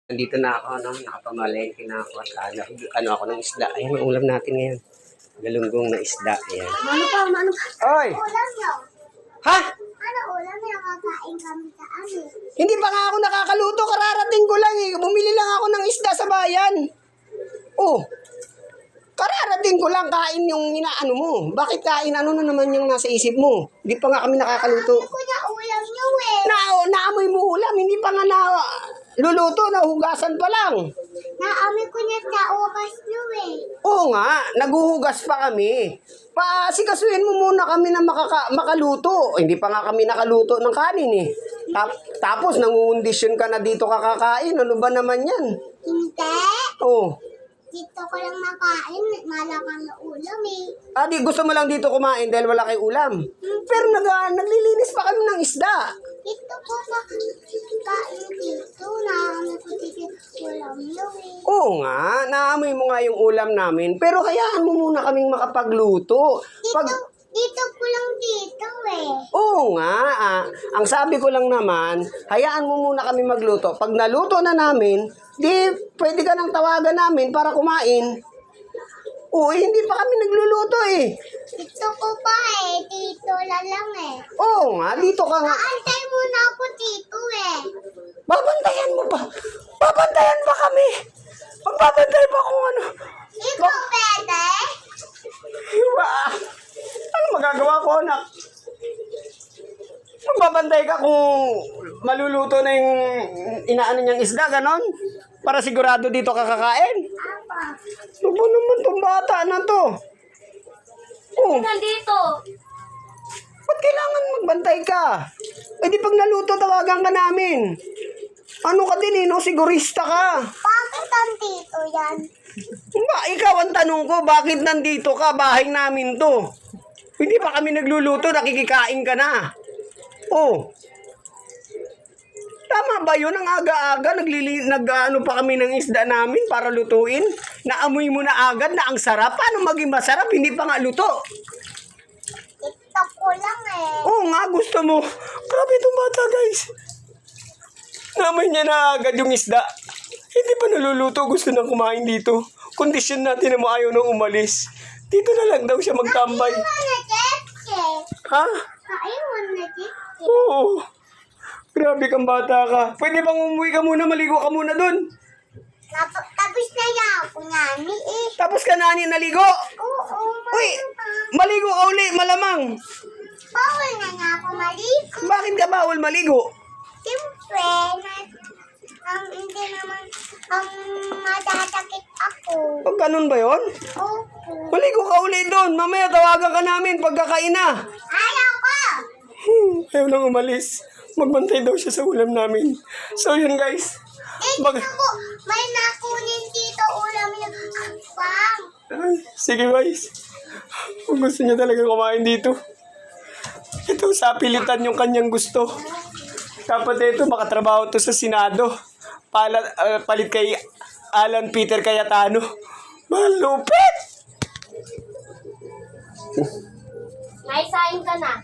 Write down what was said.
Nandito na ako, no? Nakapamalengke na ako at ano ako ng isda. Ayan ang ulam natin ngayon. Galunggong na isda. Ayan. Ano pa? Oy! Ulam nyo? Ha? Ano ulam nyo? Kakain kami sa amin. Hindi pa nga ako nakakaluto. Kararating ko lang eh. Bumili lang ako ng isda sa bayan. Oh. Kararating ko lang kain yung inaano mo. Bakit kain? Ano na naman yung nasa isip mo? Hindi pa nga kami nakakaluto. Ano ko na ulam nyo eh? Naamoy mo ulam. Hindi pa nga na luluto. Nahugasan pa lang. Naamoy ko na sa ukas nyo eh. Oo nga, naguhugas pa kami. Pasikasuhin mo muna kami na makaluto. Hindi pa nga kami nakaluto ng kanin eh. Tapos nangungundisyon ka na dito kakakain. Ano ba naman yan? Hindi. Oh. Dito ko lang makain. Malakang na ulam eh. Di gusto mo lang dito kumain dahil wala kay ulam. Pero naglilinis pa kami ng isda. Dito ko makain dito. Naamoy ko dito ulam nyo eh. Oo nga, naamoy mo nga yung ulam namin. Pero hayaan mo muna kaming makapagluto. Dito ko lang dito eh. Oo nga, ang sabi ko lang naman, hayaan mo muna kami magluto. Pag naluto na namin, di pwede ka nang tawagan namin para kumain. Hindi pa kami nagluluto eh. Dito ko pa eh. Dito lang eh. Oo nga, dito ka nga. Aantay muna ako dito eh. Babantayan mo pa. Babantayan pa kami. Magbabantay pa kung ano. Ikaw pwede? Ano magagawa ko, anak? Magbabantay ka kung maluluto na yung inaano niyang isda, ganon? Para sigurado dito kakakain. Apa? Ano ba naman itong bata na to? Nandito. Ba't kailangan magbantay ka? Di pag naluto, tawagan ka namin. Ano ka din no? Sigurista ka. Bakit nandito yan? Ikaw ang tanong ko, bakit nandito ka? Bahay namin to. Hindi pa kami nagluluto, nakikikain ka na. Tama ba yun? Ang aga-aga, nag-ano pa kami ng isda namin para lutuin? Naamoy mo na agad na ang sarap. Paano maging masarap? Hindi pa nga luto. Dito ko lang eh. Oo nga, gusto mo. Grabe itong bata, guys. Naamoy niya na agad yung isda. Hindi pa naluluto, gusto nang kumain dito. Kondisyon natin na maayaw nang umalis. Dito na lang daw siya magtambay. Kain mo na, Jesse. Ha? Kain mo na, Jesse. Oo. Grabe kang bata ka. Pwede bang umuwi ka muna, maligo ka muna dun? Tapos na yan ako nani eh. Tapos ka na naligo? Oo, Uy, maligo ka uli, malamang. bawal na nga ako maligo. Bakit ka bawal maligo? Siyempre, hindi naman madadakit ako. Pag ganun ba yun? Oo. Maligo ka uli doon. Mamaya tawagan ka namin pagkakain na. Ayaw ko! Ayaw nang umalis. Magbantay daw siya sa ulam namin. So yun guys. Dito ko, may nakunin dito ulam yung pang. Sige guys. Kung gusto niya talaga kumain dito. Ito, sa pilitan yung kanyang gusto. Dapat ito, makatrabaho to sa Senado. Palit kay Alan Peter Cayetano. Malupit! Naisain ka na.